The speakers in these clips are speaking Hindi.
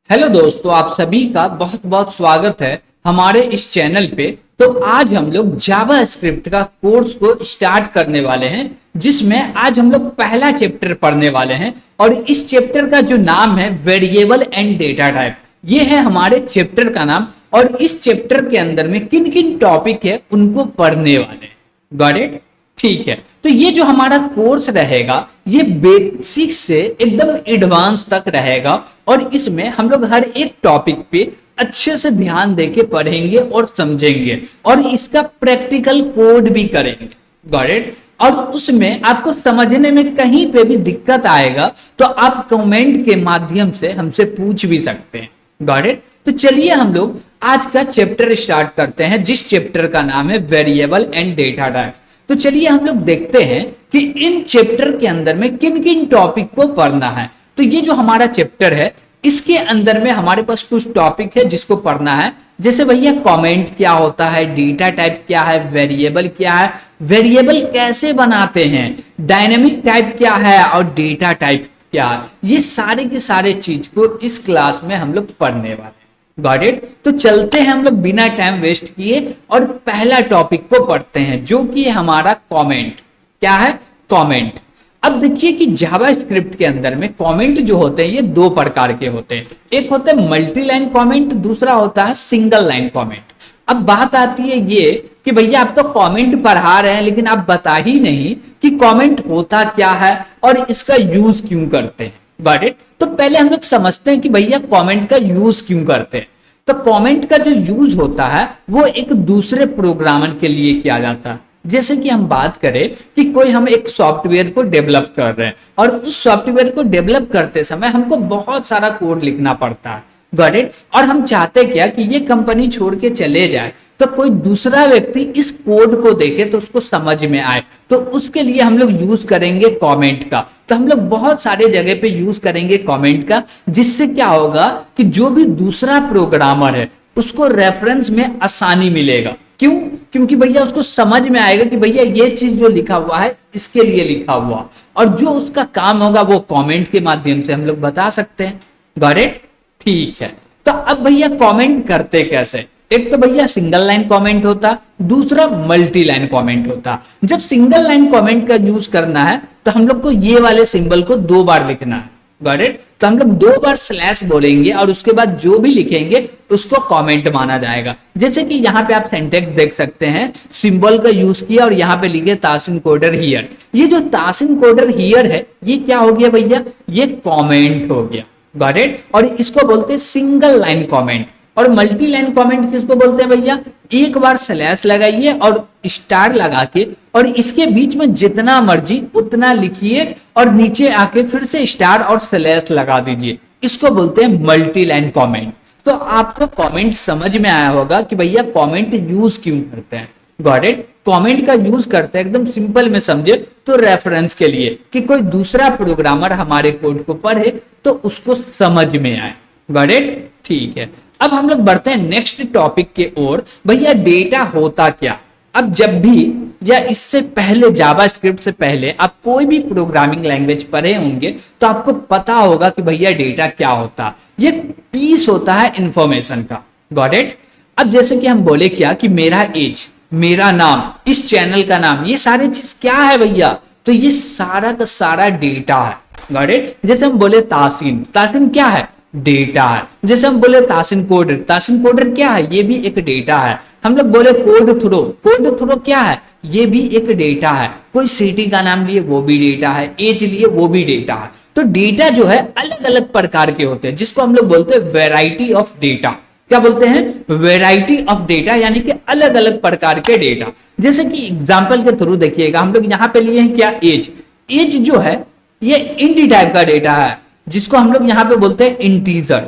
हेलो दोस्तों, आप सभी का बहुत बहुत स्वागत है हमारे इस चैनल पे। तो आज हम लोग जावा स्क्रिप्ट का कोर्स को स्टार्ट करने वाले हैं, जिसमें आज हम लोग पहला चैप्टर पढ़ने वाले हैं। और इस चैप्टर का जो नाम है वेरिएबल एंड डेटा टाइप, ये है हमारे चैप्टर का नाम। और इस चैप्टर के अंदर में किन किन टॉपिक है उनको पढ़ने वाले हैं। Got it? ठीक है, तो ये जो हमारा कोर्स रहेगा ये बेसिक से एकदम एडवांस तक रहेगा। और इसमें हम लोग हर एक टॉपिक पे अच्छे से ध्यान देके पढ़ेंगे और समझेंगे, और इसका प्रैक्टिकल कोड भी करेंगे। Got it? और उसमें आपको समझने में कहीं पे भी दिक्कत आएगा तो आप कमेंट के माध्यम से हमसे पूछ भी सकते हैं। Got it? तो चलिए हम लोग आज का चैप्टर स्टार्ट करते हैं, जिस चैप्टर का नाम है वेरिएबल एंड डेटा टाइप। तो चलिए हम लोग देखते हैं कि इन चैप्टर के अंदर में किन किन टॉपिक को पढ़ना है। तो ये जो हमारा चैप्टर है इसके अंदर में हमारे पास कुछ टॉपिक है जिसको पढ़ना है। जैसे भैया कमेंट क्या होता है, डेटा टाइप क्या है, वेरिएबल क्या है, वेरिएबल कैसे बनाते हैं, डायनेमिक टाइप क्या है और डेटा टाइप क्या है। ये सारे के सारे चीज को इस क्लास में हम लोग पढ़ने वाले हैं। Got it? तो चलते हैं हम लोग बिना टाइम वेस्ट किए और पहला टॉपिक को पढ़ते हैं, जो कि हमारा कमेंट। क्या है? कमेंट। अब देखिए कि जावा स्क्रिप्ट के अंदर में कमेंट जो होते हैं ये दो प्रकार के होते हैं। एक होता है मल्टी लाइन कमेंट, दूसरा होता है सिंगल लाइन कमेंट। अब बात आती है ये कि भैया आप तो कमेंट पढ़ा रहे हैं लेकिन आप बता ही नहीं कि कमेंट होता क्या है और इसका यूज क्यों करते हैं। Got it? तो पहले हम लोग समझते हैं कि भैया कमेंट का यूज क्यों करते हैं। तो कमेंट का जो यूज होता है वो एक दूसरे प्रोग्रामर के लिए किया जाता है। जैसे कि हम बात करें कि कोई हम एक सॉफ्टवेयर को डेवलप कर रहे हैं और उस सॉफ्टवेयर को डेवलप करते समय हमको बहुत सारा कोड लिखना पड़ता है। Got it? और हम चाहते क्या कि ये कंपनी छोड़ के चले जाए, तो कोई दूसरा व्यक्ति इस कोड को देखे तो उसको समझ में आए, तो उसके लिए हम लोग यूज करेंगे कमेंट का। तो हम लोग बहुत सारे जगह पे यूज करेंगे कमेंट का, जिससे क्या होगा कि जो भी दूसरा प्रोग्रामर है उसको रेफरेंस में आसानी मिलेगा। क्यों? क्योंकि भैया उसको समझ में आएगा कि भैया ये चीज जो लिखा हुआ है इसके लिए लिखा हुआ, और जो उसका काम होगा वो कमेंट के माध्यम से हम लोग बता सकते हैं। Got it? ठीक है, तो अब भैया कमेंट करते कैसे? एक तो भैया सिंगल लाइन कमेंट होता, दूसरा मल्टी लाइन कमेंट होता। जब सिंगल लाइन कमेंट का यूज करना है तो हम लोग को ये वाले सिंबल को दो बार लिखना है। Got it? तो हम लोग दो बार स्लैश बोलेंगे और उसके बाद जो भी लिखेंगे उसको कमेंट माना जाएगा। जैसे कि यहाँ पे आप सेंटेक्स देख सकते हैं, सिंबल का यूज किया और यहाँ पे लिखे तासिन कोडर हियर। ये जो तासिन कोडर हियर है ये क्या हो गया भैया? ये कमेंट हो गया। Got it? और इसको बोलते हैं सिंगल लाइन कमेंट। और मल्टी लाइन कमेंट किसको बोलते हैं भैया? एक बार स्लैश लगाइए और स्टार लगा के और इसके बीच में जितना मर्जी उतना लिखिए और नीचे आके फिर से स्टार और स्लैश लगा दीजिए। इसको बोलते हैं मल्टी लाइन कमेंट। तो आपको कमेंट समझ में आया होगा कि भैया कमेंट यूज क्यों करते हैं। Got it? कमेंट का यूज करते हैं एकदम सिंपल में समझे तो रेफरेंस के लिए, कि कोई दूसरा प्रोग्रामर हमारे कोड को पढ़े तो उसको समझ में आए। Got it? ठीक है, अब हम लोग बढ़ते हैं नेक्स्ट टॉपिक के ओर। भैया डेटा होता क्या? अब जब भी या इससे पहले जावा स्क्रिप्ट से पहले आप कोई भी प्रोग्रामिंग लैंग्वेज पढ़े होंगे तो आपको पता होगा कि भैया डेटा क्या होता। ये पीस होता है इंफॉर्मेशन का। Got it? अब जैसे कि हम बोले क्या कि मेरा एज, मेरा नाम, इस चैनल का नाम, ये सारी चीज क्या है भैया? तो ये सारा का सारा डेटा है। Got it? जैसे हम बोले तासीन, तासीन क्या है? डेटा है। जैसे हम बोले तासिन कोडर, तासिन कोडर क्या है? ये भी एक डेटा है। हम लोग बोले कोड थ्रो, कोड थ्रो क्या है? ये भी एक डेटा है। कोई सिटी का नाम लिए वो भी डेटा है, एज लिए वो भी डेटा है। तो डेटा जो है अलग अलग प्रकार के होते हैं, जिसको हम लोग बोलते हैं वेराइटी ऑफ डेटा। क्या बोलते हैं? वेराइटी ऑफ डेटा, यानी कि अलग अलग प्रकार के डेटा। जैसे कि एग्जाम्पल के थ्रू देखिएगा, हम लोग यहाँ पे लिए हैं क्या? एज। एज जो है ये इंट टाइप का डेटा है, जिसको हम लोग यहाँ पे बोलते हैं इंटीजर।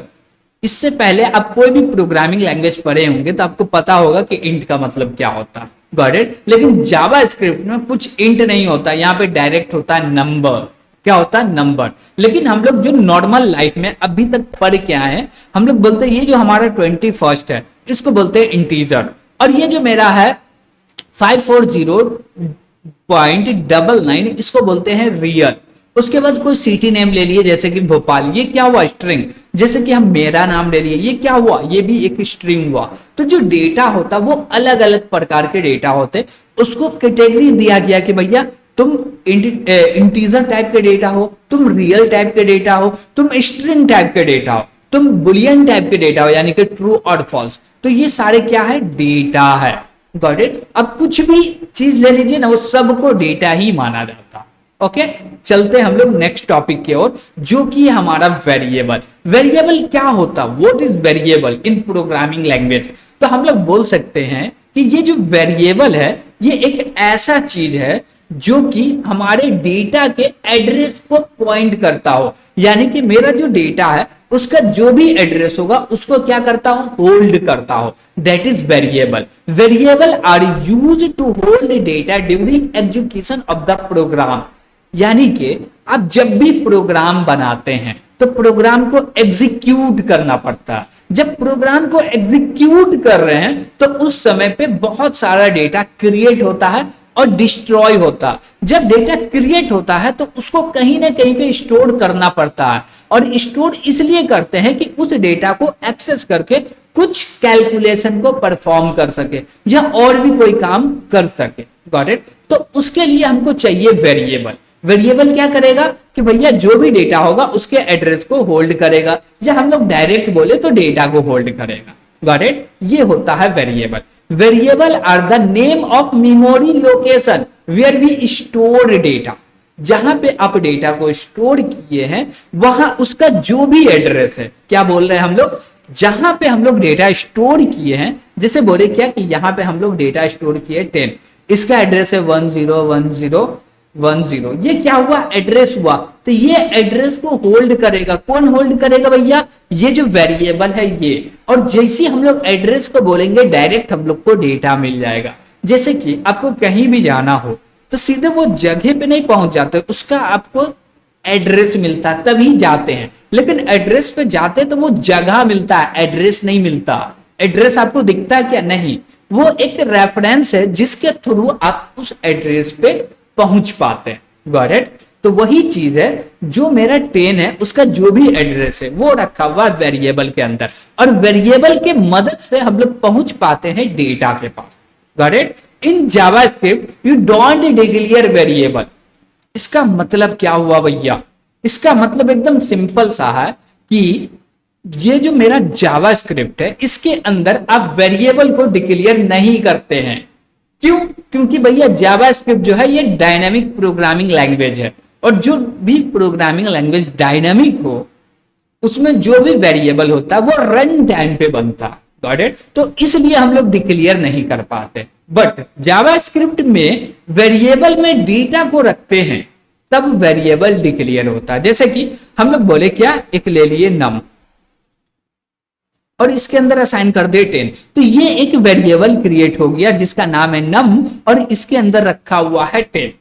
इससे पहले आप कोई भी प्रोग्रामिंग लैंग्वेज पढ़े होंगे तो आपको पता होगा कि इंट का मतलब क्या होता है। Got it? लेकिन जावा स्क्रिप्ट में कुछ इंट नहीं होता, यहाँ पे डायरेक्ट होता है नंबर। क्या होता है? नंबर। लेकिन हम लोग जो नॉर्मल लाइफ में अभी तक पढ़ के आए हैं, हम लोग बोलते हैं ये जो हमारा 21 है इसको बोलते हैं इंटीजर, और ये जो मेरा है 540.99 इसको बोलते हैं रियल। उसके बाद कोई सिटी नेम ले लिए, जैसे कि भोपाल, ये क्या हुआ स्ट्रिंग। जैसे कि हम मेरा नाम ले लिए, ये क्या हुआ, ये भी एक स्ट्रिंग हुआ। तो जो डेटा होता वो अलग अलग प्रकार के डेटा होते, उसको कैटेगरी दिया गया कि भैया तुम इंटीजर टाइप के डेटा हो, तुम रियल टाइप के डेटा हो, तुम स्ट्रिंग टाइप के डेटा हो, तुम बुलियन टाइप के डेटा हो, यानी कि ट्रू और फॉल्स। तो ये सारे क्या है, डेटा है। Got it. अब कुछ भी चीज ले लीजिए ना, वो सबको डेटा ही माना जाता। ओके, चलते हम लोग नेक्स्ट टॉपिक की ओर, जो कि हमारा वेरिएबल। वेरिएबल क्या होता, what is variable in programming language. तो हम लोग बोल सकते हैं कि ये जो वेरिएबल है, ये एक ऐसा चीज है जो कि हमारे डेटा के एड्रेस को पॉइंट करता हो। यानी कि मेरा जो डेटा है उसका जो भी एड्रेस होगा उसको क्या करता हूं, होल्ड करता हो। That is variable. Variable are use to hold data during execution of the program. यानी कि आप जब भी प्रोग्राम बनाते हैं तो प्रोग्राम को एग्जीक्यूट करना पड़ता है। जब प्रोग्राम को एग्जीक्यूट कर रहे हैं तो उस समय पे बहुत सारा डेटा क्रिएट होता है और डिस्ट्रॉय होता। जब डेटा क्रिएट होता है तो उसको कहीं ना कहीं पे स्टोर करना पड़ता है, और स्टोर इसलिए करते हैं कि उस डेटा को एक्सेस करके कुछ कैलकुलेशन को परफॉर्म कर सके या और भी कोई काम कर सके। Got it. तो उसके लिए हमको चाहिए वेरिएबल। वेरिएबल क्या करेगा कि भैया जो भी डेटा होगा उसके एड्रेस को होल्ड करेगा, या हम लोग डायरेक्ट बोले तो डेटा को होल्ड करेगा। Got it. ये होता है variable. Variable are the name of memory location where we store data. जहां पे आप डेटा को स्टोर किए हैं वहां उसका जो भी एड्रेस है, क्या बोल रहे हैं हम लोग, जहां पे हम लोग डेटा स्टोर किए हैं। जैसे बोले क्या कि यहां पे हम लोग डेटा स्टोर किए 10, इसका एड्रेस है 101010। ये क्या हुआ, एड्रेस हुआ। तो ये एड्रेस को होल्ड करेगा, कौन होल्ड करेगा भैया, ये जो वेरिएबल है ये। और जैसे हम लोग एड्रेस को बोलेंगे डायरेक्ट हम लोग को डेटा मिल जाएगा। जैसे कि आपको कहीं भी जाना हो तो सीधे वो जगह पे नहीं पहुंच जाते, उसका आपको एड्रेस मिलता तभी जाते हैं। लेकिन एड्रेस पे जाते तो वो जगह मिलता है, एड्रेस नहीं मिलता। एड्रेस आपको दिखता है क्या, नहीं, वो एक रेफरेंस है जिसके थ्रू आप उस एड्रेस पे पहुंच पाते हैं। Got it. तो वही चीज है जो मेरा 10 है उसका जो भी एड्रेस है वो रखा हुआ है वेरिएबल के अंदर, और वेरिएबल के मदद से हम लोग पहुंच पाते हैं डेटा के पास। Got it. In JavaScript you don't declare variable. इसका मतलब क्या हुआ भैया, इसका मतलब एकदम सिंपल सा है कि ये जो मेरा जावास्क्रिप्ट है इसके अंदर आप वेरिएबल को डिक्लेयर नहीं करते हैं। क्यों, क्योंकि भैया जावास्क्रिप्ट जो है ये डायनामिक प्रोग्रामिंग लैंग्वेज है, और जो भी प्रोग्रामिंग लैंग्वेज डायनामिक हो उसमें जो भी वेरिएबल होता है वो रन टाइम पे बनता है। Got it. तो इसलिए हम लोग डिक्लेयर नहीं कर पाते। बट जावास्क्रिप्ट में वेरिएबल में डेटा को रखते हैं तब वेरिएबल डिक्लेयर होता है। जैसे कि हम लोग बोले क्या, एक ले लिए नम और इसके अंदर असाइन कर दे 10, तो ये एक वेरिएबल क्रिएट हो गया जिसका नाम है नम और इसके अंदर रखा हुआ है 10।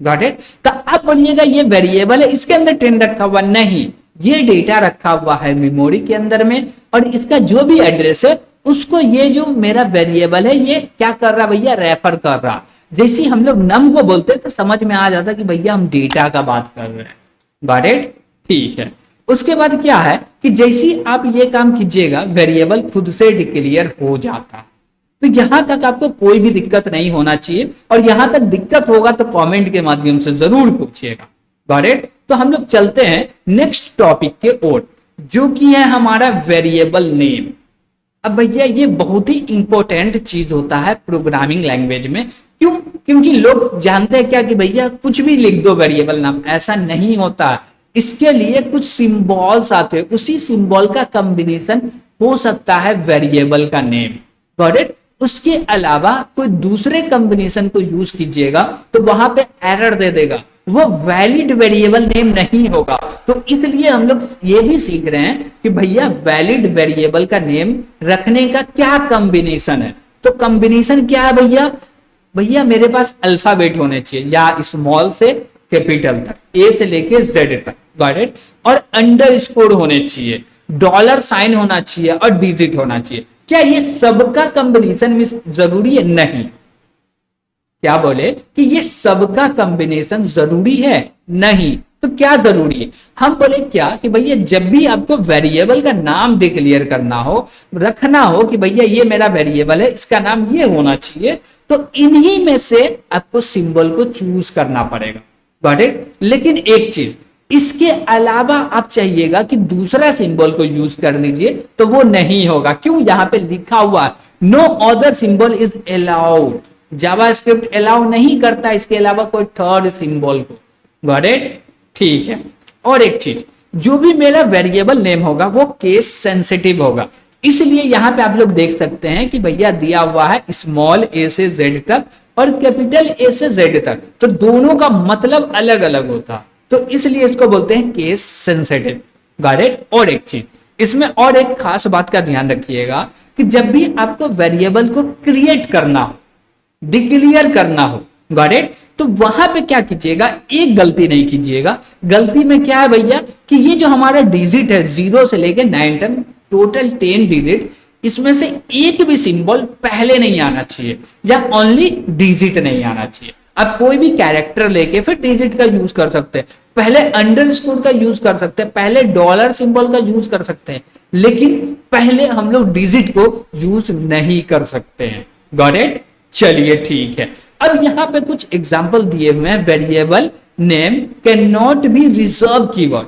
Got it. तो आप बोलिएगा ये वेरिएबल है, इसके अंदर 10 रखा हुआ, नहीं, ये डेटा रखा हुआ है मेमोरी के अंदर में, और इसका जो भी एड्रेस है उसको ये जो मेरा वेरिएबल है ये क्या कर रहा भैया, रेफर कर रहा। जैसे हम लोग नम को बोलते तो समझ में आ जाता कि भैया हम डेटा का बात कर रहे हैं। Got it. ठीक है। उसके बाद क्या है कि जैसे आप ये काम कीजिएगा वेरिएबल खुद से डिक्लेयर हो जाता है। तो यहां तक आपको कोई भी दिक्कत नहीं होना चाहिए, और यहां तक दिक्कत होगा तो कमेंट के माध्यम से जरूर पूछिएगा। Got it. तो हम लोग चलते हैं नेक्स्ट टॉपिक के ओर, जो कि है हमारा वेरिएबल नेम। अब भैया ये बहुत ही इंपॉर्टेंट चीज होता है प्रोग्रामिंग लैंग्वेज में। क्यों, क्योंकि लोग जानते हैं क्या कि भैया कुछ भी लिख दो वेरिएबल नाम, ऐसा नहीं होता। इसके लिए कुछ सिंबल्स आते हैं, उसी सिंबल का कॉम्बिनेशन हो सकता है वेरिएबल का नेम। Got it. उसके अलावा कोई दूसरे कॉम्बिनेशन को यूज कीजिएगा तो वहां पे एरर दे देगा, वो वैलिड वेरिएबल नेम नहीं होगा। तो इसलिए हम लोग ये भी सीख रहे हैं कि भैया वैलिड वेरिएबल का नेम रखने का क्या कॉम्बिनेशन है। तो कॉम्बिनेशन क्या है भैया, भैया मेरे पास अल्फाबेट होने चाहिए, या स्मॉल से कैपिटल तक, ए से लेके जेड तक। Got it. और अंडरस्कोर होने चाहिए, डॉलर साइन होना चाहिए और डिजिट होना चाहिए। क्या ये सबका कॉम्बिनेशन में जरूरी है? नहीं। क्या बोले कि ये सबका कॉम्बिनेशन जरूरी है? नहीं। तो क्या जरूरी है, हम बोले क्या कि भैया जब भी आपको वेरिएबल का नाम डिक्लेयर करना हो, रखना हो कि भैया ये मेरा वेरिएबल है, इसका नाम ये होना चाहिए, तो इन्हीं में से आपको सिंबल को चूज करना पड़ेगा। Got it. लेकिन एक चीज, इसके अलावा आप चाहिएगा कि दूसरा सिंबल को यूज कर लीजिए तो वो नहीं होगा। क्यों? यहां पे लिखा हुआ है no other symbol is allowed. JavaScript allow नहीं करता इसके अलावा कोई थर्ड सिंबल को। Got it. ठीक है। और एक चीज, जो भी मेरा वेरिएबल नेम होगा वो केस सेंसिटिव होगा, इसलिए यहां पे आप लोग देख सकते हैं कि भैया दिया हुआ है स्मॉल ए से जेड तक और कैपिटल ए से जेड तक, तो दोनों का मतलब अलग अलग होता, तो इसलिए इसको बोलते हैं केस सेंसिटिव। Got it. और एक चीज इसमें और एक खास बात का ध्यान रखिएगा कि जब भी आपको वेरिएबल को क्रिएट करना हो, डिक्लेयर करना हो, गॉट इट, तो वहां पे क्या कीजिएगा, एक गलती नहीं कीजिएगा। गलती में क्या है भैया कि ये जो हमारा डिजिट है 0 से लेके 9 तक, टोटल 10 डिजिट, इसमें से एक भी सिंबल पहले नहीं आना चाहिए या ओनली डिजिट नहीं आना चाहिए। आप कोई भी कैरेक्टर लेके फिर डिजिट का यूज कर सकते हैं, पहले अंडरस्कोर का यूज कर सकते हैं, पहले डॉलर सिंबल का यूज कर सकते हैं, लेकिन पहले हम लोग डिजिट को यूज नहीं कर सकते हैं। Got it. चलिए ठीक है। अब यहां पे कुछ एग्जांपल दिए हुए हैं। Variable name can not be reserve keyword.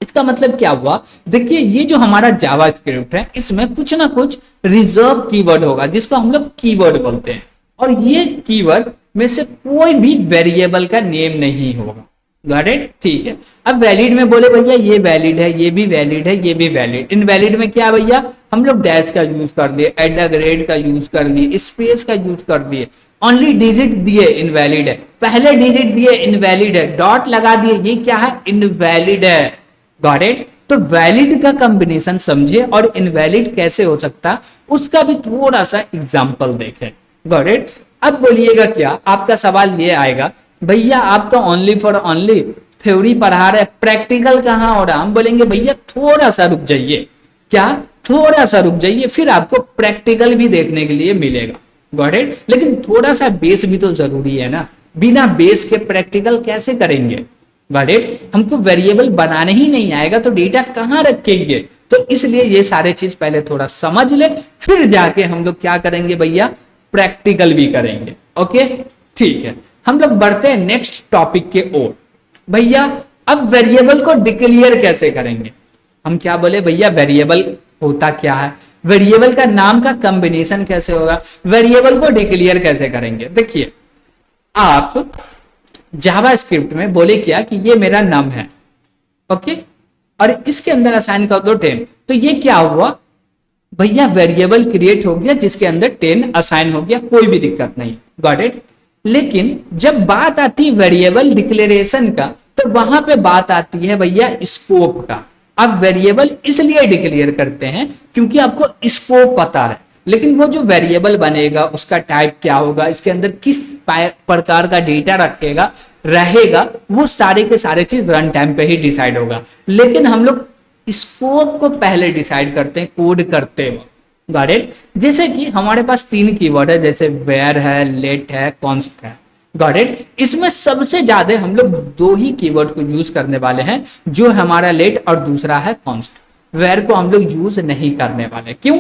इसका मतलब क्या हुआ, देखिए ये जो हमारा जावास्क्रिप्ट है इसमें कुछ ना कुछ रिजर्व कीवर्ड होगा जिसको हम लोग कीवर्ड बोलते हैं, और ये कीवर्ड में से कोई भी वेरिएबल का नेम नहीं होगा। Got it. ठीक है। अब वैलिड में बोले भैया ये वैलिड है, ये भी वैलिड है, ये भी वैलिड। इनवैलिड में क्या भैया, हम लोग डैश का यूज कर दिए, एट द रेट का यूज कर दिए, स्पेस का यूज कर दिए, ओनली डिजिट दिए इनवैलिड है, पहले डिजिट दिए इनवैलिड है, डॉट लगा दिए, ये क्या है, इनवैलिड है। Got it. तो वैलिड का कॉम्बिनेशन समझे और इनवैलिड कैसे हो सकता उसका भी थोड़ा सा एग्जांपल देखें। Got it. अब बोलिएगा क्या, आपका सवाल ये आएगा, भैया आप तो ओनली फॉर ओनली थ्योरी पढ़ा रहे, प्रैक्टिकल कहां हो रहा। हम बोलेंगे भैया थोड़ा सा रुक जाइए, क्या थोड़ा सा रुक जाइए, फिर आपको प्रैक्टिकल भी देखने के लिए मिलेगा। Got it. लेकिन थोड़ा सा बेस भी तो जरूरी है ना, बिना बेस के प्रैक्टिकल कैसे करेंगे। Got it. हमको वेरिएबल बनाने ही नहीं आएगा तो डेटा कहां रखेंगे, तो इसलिए ये सारे चीज पहले थोड़ा समझ ले, फिर जाके हम लोग क्या करेंगे भैया, प्रैक्टिकल भी करेंगे। ओके ठीक है। हम लोग बढ़ते हैं नेक्स्ट टॉपिक के ओर। भैया अब वेरिएबल को डिक्लेयर कैसे करेंगे। हम क्या बोले भैया, वेरिएबल होता क्या है, वेरिएबल का नाम का कॉम्बिनेशन कैसे होगा, वेरिएबल को डिक्लेयर कैसे करेंगे। देखिए आप जावास्क्रिप्ट में बोले क्या कि ये मेरा नाम है, ओके, और इसके अंदर असाइन कर दो 10, तो ये क्या हुआ भैया, वेरिएबल क्रिएट हो गया जिसके अंदर 10 असाइन हो गया, कोई भी दिक्कत नहीं। Got it. लेकिन जब बात आती है वेरिएबल डिक्लेरेशन का, तो वहां पे बात आती है भैया स्कोप का। आप वेरिएबल इसलिए डिक्लेयर करते हैं क्योंकि आपको स्कोप पता है, लेकिन वो जो वेरिएबल बनेगा उसका टाइप क्या होगा, इसके अंदर किस प्रकार का डेटा रखेगा रहेगा, वो सारे के सारे चीज रन टाइम पे ही डिसाइड होगा। लेकिन हम लोग स्कोप को पहले डिसाइड करते हैं कोड करते वक्त। Got it. जैसे कि हमारे पास 3 कीवर्ड है, जैसे वेयर है, लेट है, कॉन्स्ट है। Got it. इसमें सबसे ज्यादा हम लोग 2 ही कीवर्ड को यूज करने वाले हैं, जो हमारा लेट और दूसरा है कॉन्स्ट। वेयर को हम लोग यूज नहीं करने वाले। क्यों?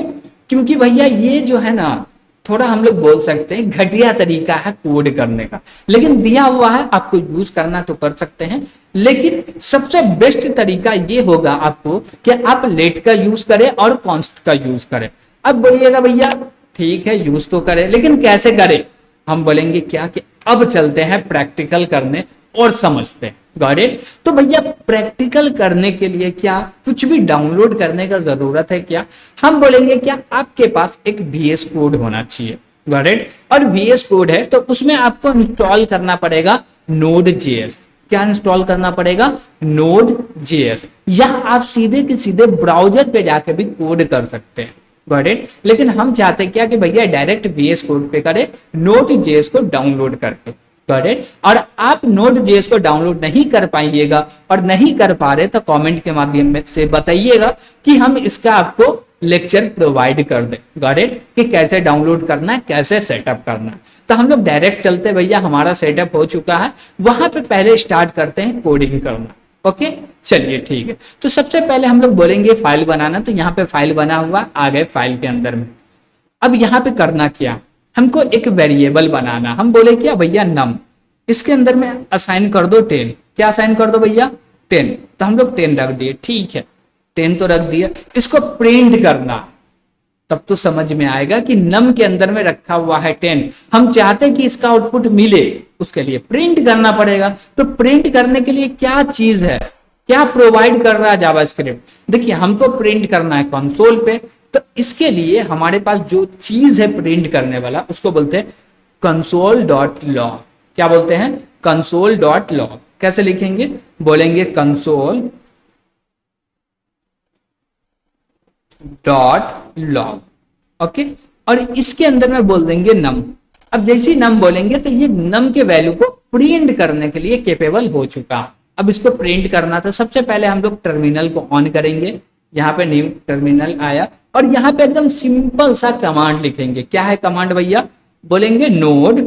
क्योंकि भैया ये जो है ना, थोड़ा हम लोग बोल सकते हैं घटिया तरीका है कोड करने का, लेकिन दिया हुआ है आपको यूज करना तो कर सकते हैं, लेकिन सबसे बेस्ट तरीका ये होगा आपको कि आप लेट का यूज करें और कॉन्स्ट का यूज करें। अब बोलिएगा भैया ठीक है यूज तो करें, लेकिन कैसे करें। हम बोलेंगे क्या कि अब चलते हैं प्रैक्टिकल करने और समझते हैं। Got it. तो भैया प्रैक्टिकल करने के लिए क्या कुछ भी डाउनलोड करने का जरूरत है क्या, हम बोलेंगे क्या आपके पास एक VS कोड होना चाहिए। Got it. और VS कोड है तो उसमें आपको इंस्टॉल करना पड़ेगा Node.js। क्या इंस्टॉल करना पड़ेगा, Node.js, या आप सीधे के सीधे ब्राउजर पे जाके भी कोड कर सकते हैं। Got it. लेकिन हम चाहते क्या कि भैया डायरेक्ट VS कोड पे करें Node.js को डाउनलोड करके। Got it. और आप Node.js को डाउनलोड नहीं कर पाइएगा और नहीं कर पा रहे तो कमेंट के माध्यम से बताइएगा कि हम इसका आपको लेक्चर प्रोवाइड कर दे, गॉट इट, कि कैसे डाउनलोड करना है, कैसे सेटअप करना है। तो हम लोग डायरेक्ट चलते भैया, हमारा सेटअप हो चुका है, वहां पे पहले स्टार्ट करते हैं कोडिंग करना। ओके चलिए ठीक है। तो सबसे पहले हम लोग बोलेंगे फाइल बनाना, तो यहाँ पे फाइल बना हुआ, आ गए फाइल के अंदर में। अब यहाँ पे करना क्या, हमको एक वेरिएबल बनाना। हम बोले क्या भैया नम, इसके अंदर में असाइन कर दो 10। क्या असाइन कर दो भैया 10, तो हम लोग 10 रख दिए, ठीक है 10 तो रख दिया। इसको प्रिंट करना, तब तो समझ में आएगा कि नम के अंदर में रखा हुआ है 10, हम चाहते हैं कि इसका आउटपुट मिले, उसके लिए प्रिंट करना पड़ेगा। तो प्रिंट करने के लिए क्या चीज है, क्या प्रोवाइड कर रहा है जावास्क्रिप्ट, देखिए हमको प्रिंट करना है कंसोल पे, तो इसके लिए हमारे पास जो चीज है प्रिंट करने वाला, उसको बोलते हैं कंसोल डॉट लॉग। क्या बोलते हैं, कंसोल डॉट लॉग। कैसे लिखेंगे, बोलेंगे कंसोल डॉट लॉग, ओके। और इसके अंदर में बोल देंगे नम। अब जैसे ही नम बोलेंगे तो ये नम के वैल्यू को प्रिंट करने के लिए कैपेबल हो चुका। अब इसको प्रिंट करना, तो सबसे पहले हम लोग टर्मिनल को ऑन करेंगे। यहाँ पे न्यू टर्मिनल आया और यहाँ पे एकदम सिंपल सा कमांड लिखेंगे। क्या है कमांड भैया, बोलेंगे नोड,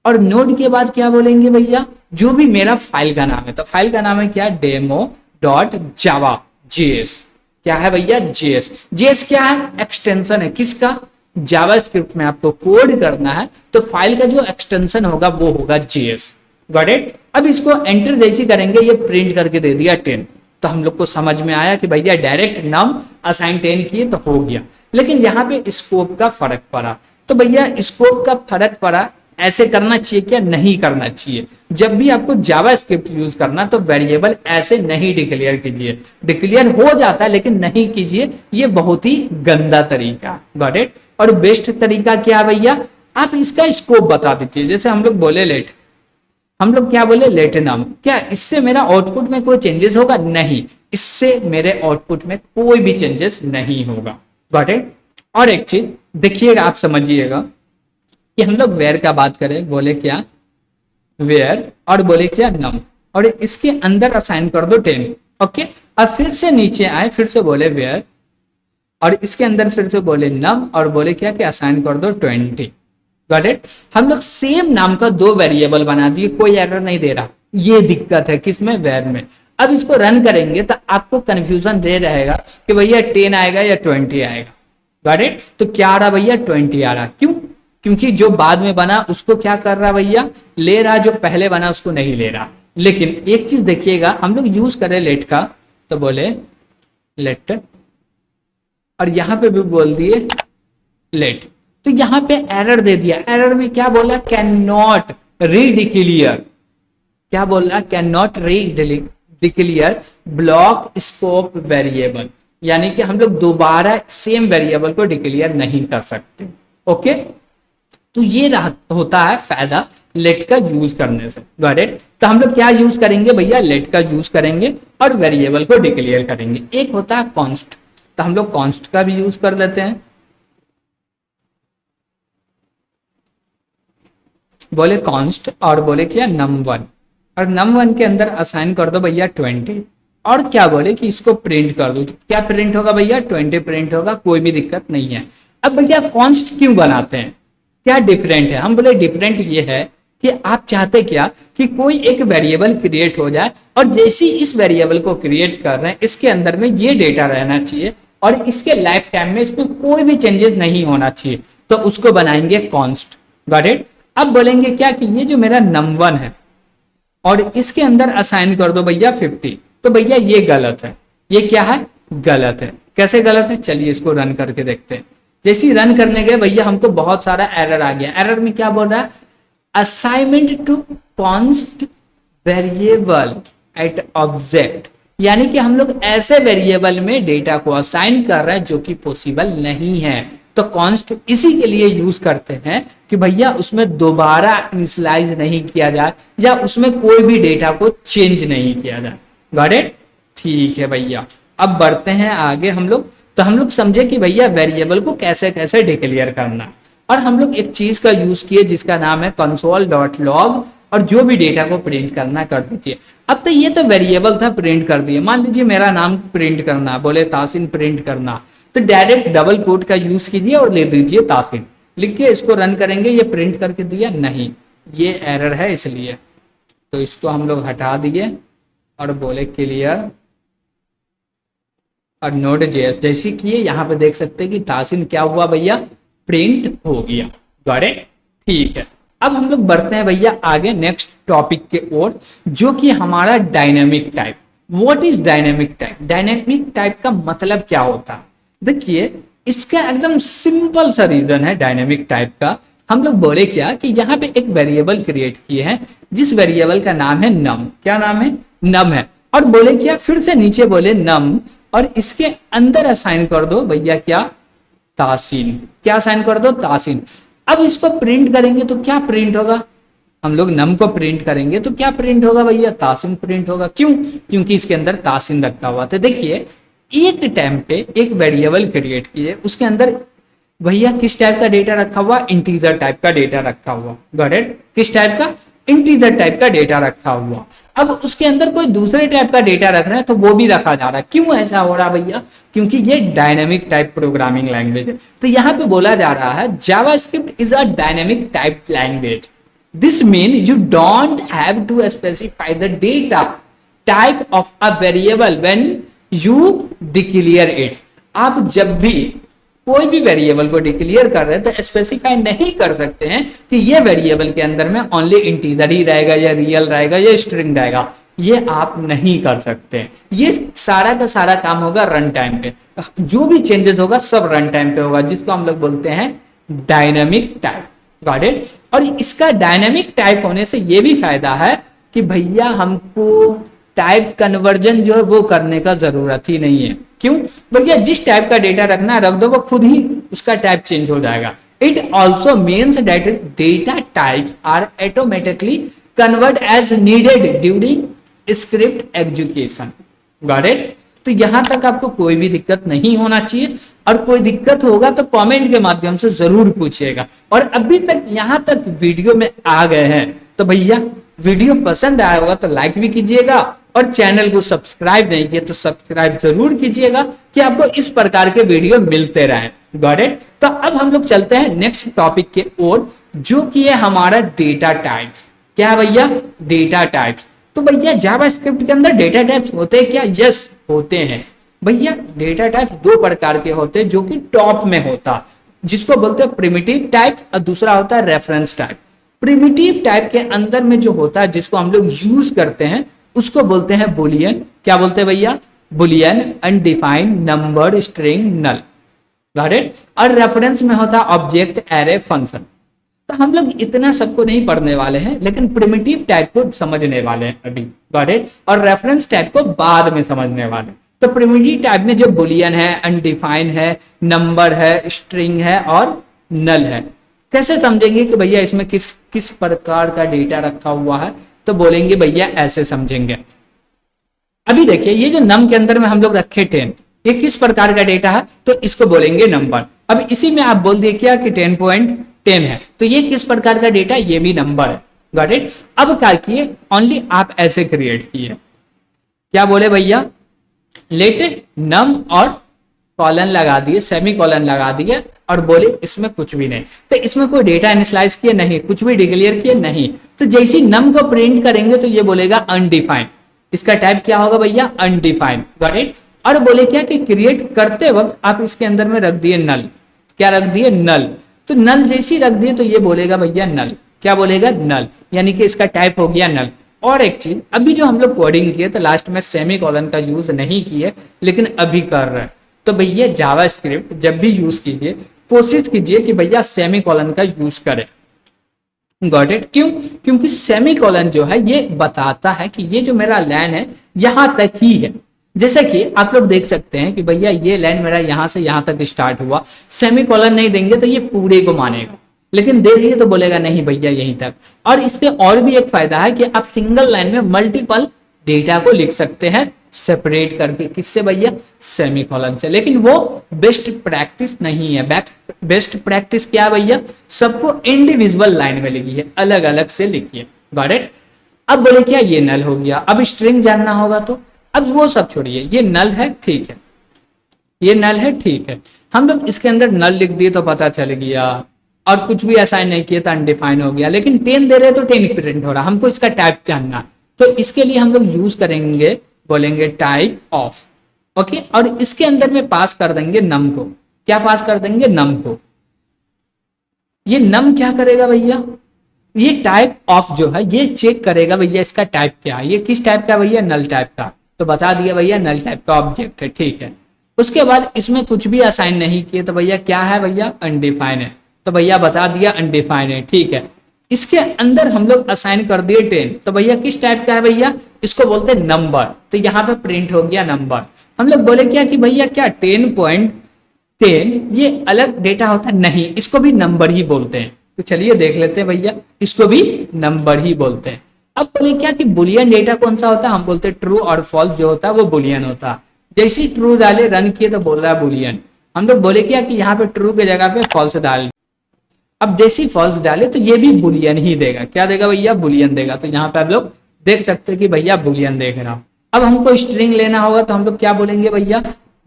और नोड के बाद क्या बोलेंगे भैया, जो भी मेरा फाइल का नाम है, तो फाइल का नाम है क्या, डेमो डॉट जावा जेएस। क्या है भैया, जेएस। जेएस क्या है, एक्सटेंशन है किसका, जावास्क्रिप्ट में आपको कोड करना है तो फाइल का जो एक्सटेंशन होगा वो होगा जेएस, गॉट इट। अब इसको एंटर जैसे करेंगे, ये प्रिंट करके दे दिया 10, तो हम लोग को समझ में आया कि भैया डायरेक्ट नम असाइन 10 किए तो हो गया। लेकिन यहाँ पे स्कोप का फर्क पड़ा, तो भैया स्कोप का फर्क पड़ा, ऐसे करना चाहिए क्या, नहीं करना चाहिए। जब भी आपको जावास्क्रिप्ट यूज करना तो वेरिएबल ऐसे नहीं डिक्लेयर कीजिए, डिक्लेयर हो जाता है लेकिन नहीं कीजिए, ये बहुत ही गंदा तरीका, गॉट इट। और बेस्ट तरीका क्या है भैया, आप इसका स्कोप बता दीजिए। जैसे हम लोग बोले लेट, हम लोग क्या बोले लेट नाम, क्या इससे मेरा आउटपुट में कोई चेंजेस होगा, नहीं, इससे मेरे आउटपुट में कोई भी चेंजेस नहीं होगा, गॉट इट। और एक चीज देखिएगा, आप समझिएगा कि हम लोग वेयर का बात करें, बोले क्या वेयर, और बोले क्या नम, और इसके अंदर असाइन कर दो 10, ओके। और फिर से नीचे आए, फिर से बोले वेयर, और इसके अंदर फिर से बोले नम, और बोले क्या कि असाइन कर दो 20, गॉट इट। हम लोग सेम नाम का दो वेरिएबल बना दिए, कोई एरर नहीं दे रहा, ये दिक्कत है किसमें, वेयर में। अब इसको रन करेंगे तो आपको कंफ्यूजन दे रहेगा कि भैया 10 आएगा या 20 आएगा, गॉट इट। तो क्या आ रहा भैया 20 आ रहा, क्यों, क्योंकि जो बाद में बना उसको क्या कर रहा भैया, ले रहा, जो पहले बना उसको नहीं ले रहा। लेकिन एक चीज देखिएगा, हम लोग यूज करें लेट का, तो बोले लेट, और यहां पे भी बोल दिए लेट, तो यहां पे एरर दे दिया। एरर में क्या बोला, कैन नॉट रीडिक्लेयर, क्या बोल रहा, can not redeclare block scope variable, यानी कि हम लोग दोबारा सेम वेरिएबल को डिक्लेयर नहीं कर सकते, ओके। तो ये होता है फायदा लेट का यूज करने से, गॉट इट। तो हम लोग क्या यूज करेंगे भैया, लेट का यूज करेंगे और वेरिएबल को डिक्लेयर करेंगे। एक होता है कॉन्स्ट, तो हम लोग कॉन्स्ट का भी यूज कर लेते हैं। बोले कॉन्स्ट, और बोले क्या num1, और num1 के अंदर असाइन कर दो भैया 20, और क्या बोले कि इसको प्रिंट कर दो। तो क्या प्रिंट होगा भैया, 20 प्रिंट होगा, कोई भी दिक्कत नहीं है। अब भैया कॉन्स्ट क्यों बनाते हैं, क्या डिफरेंट है, हम बोले डिफरेंट ये है कि आप चाहते क्या कि कोई एक वेरिएबल क्रिएट हो जाए, और जैसे इस वेरिएबल को क्रिएट कर रहे हैं इसके अंदर में ये डेटा रहना चाहिए, और इसके लाइफ टाइम में इसमें कोई भी चेंजेस नहीं होना चाहिए, तो उसको बनाएंगे कॉन्स्ट, गॉट इट। अब बोलेंगे क्या कि ये जो मेरा num1 है और इसके अंदर असाइन कर दो भैया 50, तो भैया ये गलत है, ये क्या है, गलत है। कैसे गलत है, चलिए इसको रन करके देखते हैं। जैसे ही रन करने गए भैया हमको बहुत सारा एरर आ गया। एरर में क्या बोल रहा है, assignment to const variable at object, यानी कि हम लोग ऐसे वेरिएबल में डेटा को असाइन कर रहे हैं जो कि पॉसिबल नहीं है। तो कॉन्स्ट इसी के लिए यूज करते हैं कि भैया उसमें दोबारा इनिशियलाइज नहीं किया जाए, या उसमें कोई भी डेटा को चेंज नहीं किया जाए, गॉट इट। ठीक है भैया, अब बढ़ते हैं आगे हम लोग। तो हम लोग समझे कि भैया वेरिएबल को कैसे कैसे डिक्लेयर करना, और हम लोग एक चीज का यूज किए जिसका नाम है कंसोल डॉट लॉग, और जो भी डेटा को प्रिंट करना कर दीजिए। अब तो ये तो वेरिएबल था, प्रिंट कर दिए। मान लीजिए मेरा नाम प्रिंट करना, बोले तासिन प्रिंट करना, तो डायरेक्ट डबल कोट का यूज कीजिए और ले दीजिए तासीन। लिख के इसको रन करेंगे, ये प्रिंट करके दिया नहीं, ये एरर है इसलिए, तो इसको हम लोग हटा दिए और बोले क्लियर और नोड जेएस जैसी किए। यहाँ पे देख सकते हैं कि तासीन क्या हुआ भैया, प्रिंट हो गया। Got it? ठीक है, अब हम लोग बढ़ते हैं भैया आगे नेक्स्ट टॉपिक के ओर, जो कि हमारा dynamic type. What is dynamic type? Dynamic type का मतलब क्या होता है? देखिए, इसका एकदम सिंपल सा रीजन है डायनेमिक टाइप का। हम लोग बोले क्या कि यहाँ पे एक वेरिएबल क्रिएट किए हैं, जिस वेरिएबल का नाम है नम। क्या नाम है? नम है। और बोले क्या, फिर से नीचे बोले नम, और इसके अंदर असाइन कर दो भैया क्या, तासीन। क्या असाइन कर दो? तासीन। अब इसको प्रिंट करेंगे तो क्या प्रिंट होगा? हम लोग नम को प्रिंट करेंगे तो क्या प्रिंट होगा भैया? तासीन प्रिंट होगा। क्यों? क्योंकि इसके अंदर तासीन रखा हुआ था। देखिए, एक टाइम पे एक वेरिएबल क्रिएट किए, उसके अंदर भैया किस टाइप का डेटा रखा हुआ? इंटीजर टाइप का डेटा रखा हुआ। Got it? किस टाइप का? इंटीजर टाइप का डेटा रखा हुआ। अब उसके अंदर कोई दूसरे टाइप का डेटा रख रहे हैं तो वो भी रखा जा रहा है। क्यों ऐसा हो रहा है भैया? क्योंकि ये डायनेमिक टाइप प्रोग्रामिंग लैंग्वेज है। तो यहाँ पे बोला जा रहा है JavaScript is a dynamic type language. This mean you don't have to specify the data type of a variable when you declare it. आप जब भी कोई भी वेरिएबल को डिक्लेयर कर रहे हैं तो स्पेसिफाई नहीं कर सकते हैं कि ये वेरिएबल के अंदर में ओनली इंटीजर ही रहेगा या रियल रहेगा या स्ट्रिंग रहेगा। ये आप नहीं कर सकते। ये सारा का सारा काम होगा रन टाइम पे। जो भी चेंजेस होगा सब रन टाइम पे होगा, जिसको हम लोग बोलते हैं डायनेमिक टाइप। Got it? और इसका डायनेमिक टाइप होने से ये भी फायदा है कि भैया हमको टाइप कन्वर्जन जो है वो करने का जरूरत ही नहीं है। क्यों? भैया जिस टाइप का डेटा रखना है रख दो, वो खुद ही उसका टाइप चेंज हो जाएगा। It also means that data types are automatically convert as needed during script execution. Got it? तो यहां तक आपको कोई भी दिक्कत नहीं होना चाहिए, और कोई दिक्कत होगा तो कमेंट के माध्यम से जरूर पूछिएगा। और अभी तक यहां तक वीडियो में आ गए हैं तो भैया वीडियो पसंद आया होगा तो लाइक भी कीजिएगा, और चैनल को सब्सक्राइब नहीं किया तो सब्सक्राइब जरूर कीजिएगा कि आपको इस प्रकार के वीडियो मिलते रहें। Got it? तो अब हम लोग चलते हैं नेक्स्ट टॉपिक के ओर, जो कि है हमारा डेटा टाइप्स। क्या है भैया? Data types. तो भैया जावास्क्रिप्ट के अंदर डेटा टाइप्स होते हैं क्या? यस, होते हैं भैया। डेटा टाइप्स दो प्रकार के होते हैं, जो कि टॉप में होता, जिसको बोलते हैं प्रिमिटिव टाइप, और दूसरा होता है रेफरेंस टाइप। प्रिमिटिव टाइप के अंदर में जो होता है, जिसको हम लोग यूज करते हैं, उसको बोलते हैं बुलियन। क्या बोलते हैं भैया? Boolean, undefined, number, string, null. Got it? और रेफरेंस में होता है ऑब्जेक्ट, एरे, फंक्शन। तो हम लोग इतना सबको नहीं पढ़ने वाले हैं, लेकिन प्रिमिटिव टाइप को समझने वाले हैं अभी। Got it? और रेफरेंस टाइप को बाद में समझने वाले। तो प्रिमिटिव टाइप में जो बुलियन है, अनडिफाइंड है, नंबर है, स्ट्रिंग है और नल है। कैसे समझेंगे कि भैया इसमें किस किस प्रकार का डेटा रखा हुआ है? तो बोलेंगे भैया ऐसे समझेंगे। अभी देखिए, ये जो नम के अंदर में हम लोग रखे 10, ये किस प्रकार का डेटा है? तो इसको बोलेंगे नंबर। अब इसी में आप बोल दिए क्या कि 10.10 है, तो ये किस प्रकार का डेटा? ये भी नंबर है। Got it? अब क्या किए? ओनली आप ऐसे क्रिएट किए। क्या बोले भैया? लेट नम और कॉलन लगा दिए, सेमी कॉलन लगा दिए, और बोले इसमें कुछ भी नहीं। तो इसमें कोई डेटा इनिशियलाइज किए नहीं, कुछ भी डिक्लेयर किए नहीं। तो जैसे नम को प्रिंट करेंगे तो ये बोलेगा अनडिफाइंड। इसका टाइप क्या होगा भैया? अनडिफाइंड। Got it? और बोले क्या कि क्रिएट करते वक्त आप इसके अंदर में रख दिए नल। क्या रख दिए? नल। तो नल जैसी रख दिए तो ये बोलेगा भैया नल। क्या बोलेगा? नल। यानी कि इसका टाइप हो गया नल। और एक चीज, अभी जो हम लोग कोडिंग किए तो लास्ट में सेमी कॉलन का यूज नहीं किए, लेकिन अभी कर रहे हैं। तो भैया जावास्क्रिप्ट जब भी यूज कीजिए, कोशिश कीजिए कि भैया सेमी कॉलन का यूज करें। Got it? क्यों? क्योंकि सेमी कॉलन जो है ये बताता है कि ये जो मेरा लाइन है यहां तक ही है। जैसे कि आप लोग देख सकते हैं कि भैया ये लाइन मेरा यहां से यहां तक स्टार्ट हुआ, सेमी कॉलन नहीं देंगे तो ये पूरे को मानेगा, लेकिन दे दिए तो बोलेगा नहीं भैया यहीं तक। और इससे और भी एक फायदा है कि आप सिंगल लाइन में मल्टीपल डेटा को लिख सकते हैं सेपरेट करके। किससे भैया? सेमी कॉलन से। लेकिन वो बेस्ट प्रैक्टिस नहीं है। बेस्ट प्रैक्टिस क्या भैया? सबको इंडिविजुअल लाइन में लिखिए, अलग अलग से लिखिए। Got it? अब बोले क्या ये नल हो गया। अब स्ट्रिंग जानना होगा तो अब वो सब छोड़िए, ये नल है, ठीक है। ये नल है, ठीक है। हम लोग इसके अंदर नल लिख दिए तो पता चल गया, और कुछ भी असाइन नहीं किया तो अनडिफाइन हो गया। लेकिन 10 दे रहे तो 10 प्रिंट हो रहा, हमको इसका टाइप जानना। तो इसके लिए हम लोग यूज करेंगे, बोलेंगे टाइप ऑफ, ओके। और इसके अंदर में पास कर देंगे नम को। क्या पास कर देंगे? नम को। ये नम क्या करेगा भैया? ये टाइप ऑफ जो है ये चेक करेगा भैया इसका टाइप क्या है। ये किस टाइप का भैया? नल टाइप का। तो बता दिया भैया नल टाइप का ऑब्जेक्ट है, ठीक है। उसके बाद इसमें कुछ भी असाइन नहीं किए तो भैया क्या है भैया? अनडिफाइन है। तो भैया बता दिया अनडिफाइन है, ठीक है। इसके अंदर हम लोग असाइन कर दिए 10, तो भैया किस टाइप का है भैया? इसको बोलते हैं नंबर। तो यहाँ पे प्रिंट हो गया नंबर। हम लोग बोले क्या कि भैया क्या 10.10 ये अलग डेटा होता है? नहीं, इसको भी नंबर ही बोलते हैं। तो चलिए देख लेते हैं भैया, इसको भी नंबर ही बोलते हैं। अब बोले क्या कि बुलियन डेटा कौन सा होता है? हम बोलते हैं ट्रू और फॉल्स जो होता है वो बुलियन होता है। जैसे ही ट्रू डाले, रन किए तो बोल रहा है बुलियन। हम लोग बोले क्या कि यहाँ पे ट्रू के जगह पे फॉल्स डाल। अब जैसे ही फॉल्स डाले तो ये भी बुलियन ही देगा। क्या देगा भैया? बुलियन देगा। तो यहाँ पे आप लोग देख सकते हैं कि भैया बुलियन देख रहा हूं। अब हमको स्ट्रिंग लेना होगा तो हम लोग क्या बोलेंगे भैया?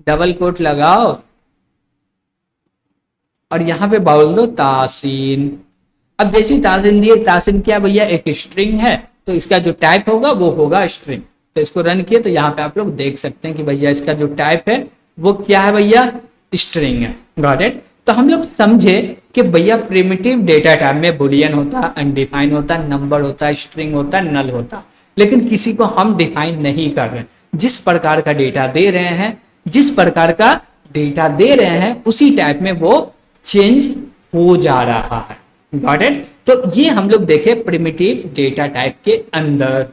डबल कोट लगाओ और यहाँ पे बोल दो तासीन। अब जैसे ही तासीन दिए, तासीन क्या भैया? एक स्ट्रिंग है, तो इसका जो टाइप होगा वो होगा स्ट्रिंग। तो इसको रन किए तो यहाँ पे आप लोग देख सकते हैं कि भैया इसका जो टाइप है वो क्या है भैया? स्ट्रिंग है। Got it? तो हम लोग समझे कि भैया प्रिमिटिव डेटा टाइप में बुलियन होता है, अनडिफाइन होता है, नंबर होता है, स्ट्रिंग होता है, नल होता है। लेकिन किसी को हम डिफाइन नहीं कर रहे। जिस प्रकार का डेटा दे रहे हैं, जिस प्रकार का डेटा दे रहे हैं उसी टाइप में वो चेंज हो जा रहा है। Got it? तो ये हम लोग देखे प्रिमिटिव डेटा टाइप के अंदर।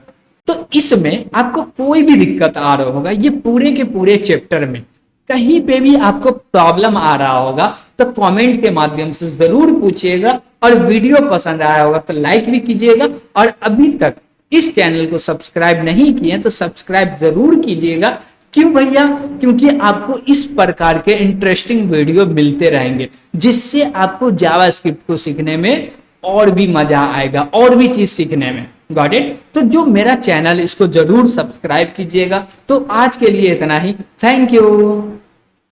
तो इसमें आपको कोई भी दिक्कत आ रहा होगा, ये पूरे के पूरे चैप्टर में कहीं पे भी आपको प्रॉब्लम आ रहा होगा तो कमेंट के माध्यम से जरूर पूछिएगा। और वीडियो पसंद आया होगा तो लाइक भी कीजिएगा। और अभी तक इस चैनल को सब्सक्राइब नहीं किए तो सब्सक्राइब जरूर कीजिएगा। क्यों भैया? क्योंकि आपको इस प्रकार के इंटरेस्टिंग वीडियो मिलते रहेंगे जिससे आपको जावास्क्रिप्ट को सीखने में और भी मजा आएगा, और भी चीज सीखने में। Got it? तो जो मेरा चैनल इसको जरूर सब्सक्राइब कीजिएगा। तो आज के लिए इतना ही। Thank you.